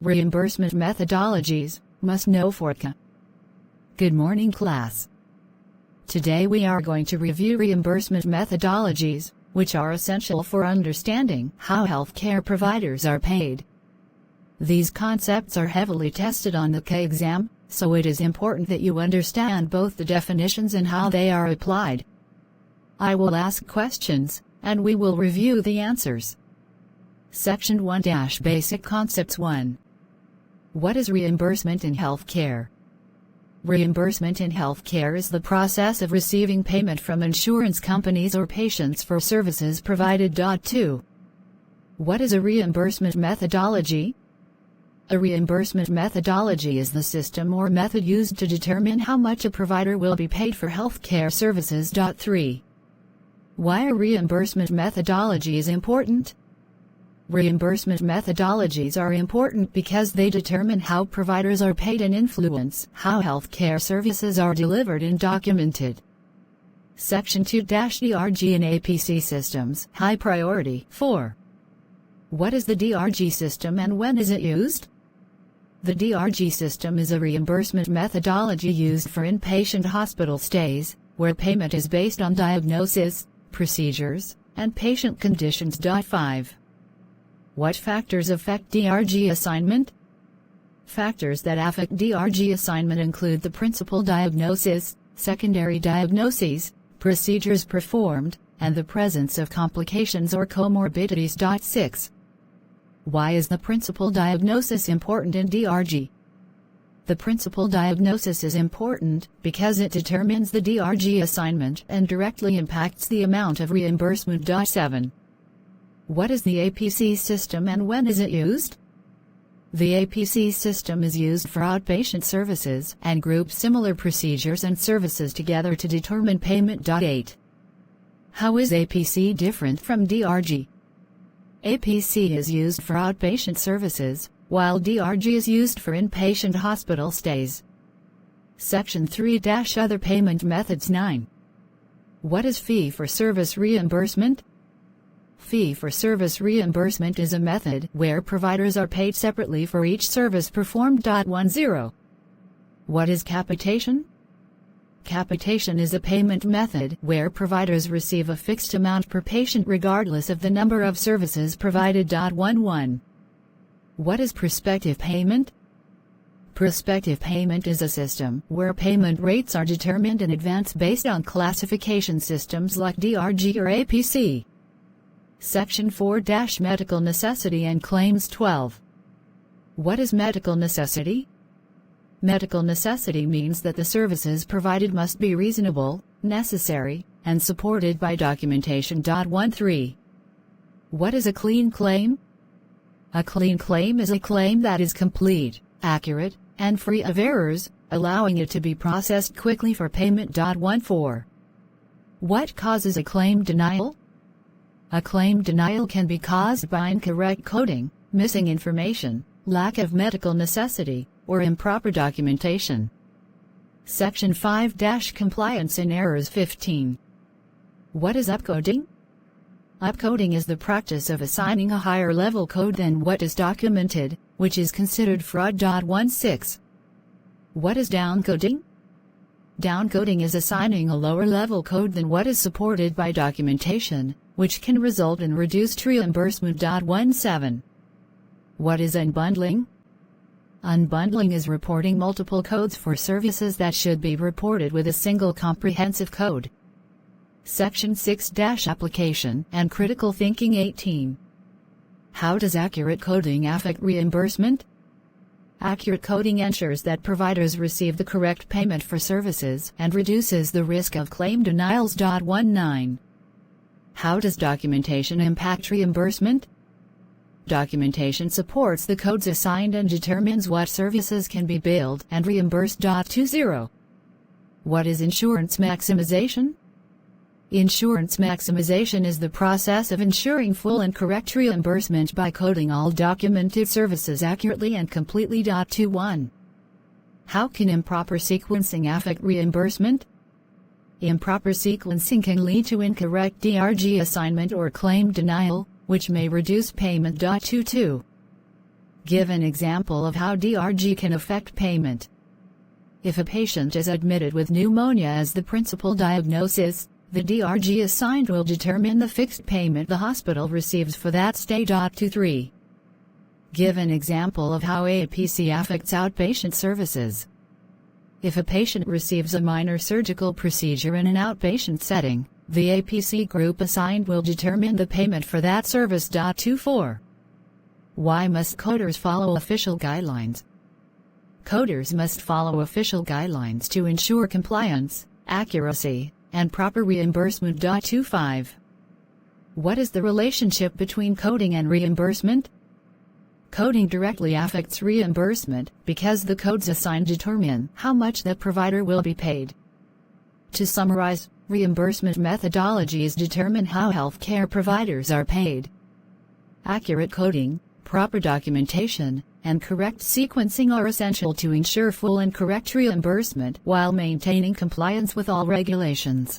Reimbursement methodologies, must know for CCA. Good morning, class. Today we are going to review reimbursement methodologies, which are essential for understanding how healthcare providers are paid. These concepts are heavily tested on the CCA exam, so it is important that you understand both the definitions and how they are applied. I will ask questions, and we will review the answers. Section 1-Basic Concepts 1. What is reimbursement in healthcare? Reimbursement in healthcare is the process of receiving payment from insurance companies or patients for services provided. 2. What is a reimbursement methodology? A reimbursement methodology is the system or method used to determine how much a provider will be paid for healthcare services. 3. Why are reimbursement methodologies important? Reimbursement methodologies are important because they determine how providers are paid and influence how healthcare services are delivered and documented. Section 2-DRG and APC systems, high priority. 4. What is the DRG system and when is it used? The DRG system is a reimbursement methodology used for inpatient hospital stays, where payment is based on diagnosis, procedures, and patient conditions. 5. What factors affect DRG assignment? Factors that affect DRG assignment include the principal diagnosis, secondary diagnoses, procedures performed, and the presence of complications or comorbidities. 6. Why is the principal diagnosis important in DRG? The principal diagnosis is important because it determines the DRG assignment and directly impacts the amount of reimbursement. 7. What is the APC system and when is it used? The APC system is used for outpatient services and groups similar procedures and services together to determine payment. 8. How is APC different from DRG? APC is used for outpatient services, while DRG is used for inpatient hospital stays. Section 3-Other Payment Methods. 9. What is fee-for-service reimbursement? Fee-for-service reimbursement is a method where providers are paid separately for each service performed. 10. What is capitation? Capitation is a payment method where providers receive a fixed amount per patient regardless of the number of services provided. 11. What is prospective payment? Prospective payment is a system where payment rates are determined in advance based on classification systems like DRG or APC. Section 4-Medical Necessity and Claims. 12. What is medical necessity? Medical necessity means that the services provided must be reasonable, necessary, and supported by documentation. 13. What is a clean claim? A clean claim is a claim that is complete, accurate, and free of errors, allowing it to be processed quickly for payment. 14. What causes a claim denial? A claim denial can be caused by incorrect coding, missing information, lack of medical necessity, or improper documentation. Section 5-Compliance and Errors. 15. What is upcoding? Upcoding is the practice of assigning a higher level code than what is documented, which is considered fraud. 16. What is downcoding? Downcoding is assigning a lower level code than what is supported by documentation, which can result in reduced reimbursement. 17. What is unbundling? Unbundling is reporting multiple codes for services that should be reported with a single comprehensive code. Section 6-Application and Critical Thinking. 18. How does accurate coding affect reimbursement? Accurate coding ensures that providers receive the correct payment for services and reduces the risk of claim denials. 19. How does documentation impact reimbursement? Documentation supports the codes assigned and determines what services can be billed and reimbursed. 20. What is insurance maximization? Insurance maximization is the process of ensuring full and correct reimbursement by coding all documented services accurately and completely. 21. How can improper sequencing affect reimbursement? Improper sequencing can lead to incorrect DRG assignment or claim denial, which may reduce payment. 22. Give an example of how DRG can affect payment. If a patient is admitted with pneumonia as the principal diagnosis, the DRG assigned will determine the fixed payment the hospital receives for that stay. 23. Give an example of how APC affects outpatient services. If a patient receives a minor surgical procedure in an outpatient setting, the APC group assigned will determine the payment for that service. 24. Why must coders follow official guidelines? Coders must follow official guidelines to ensure compliance, accuracy, and proper reimbursement. 25. What is the relationship between coding and reimbursement? Coding directly affects reimbursement because the codes assigned determine how much the provider will be paid. To summarize, reimbursement methodologies determine how healthcare providers are paid. Accurate coding, proper documentation, and correct sequencing are essential to ensure full and correct reimbursement while maintaining compliance with all regulations.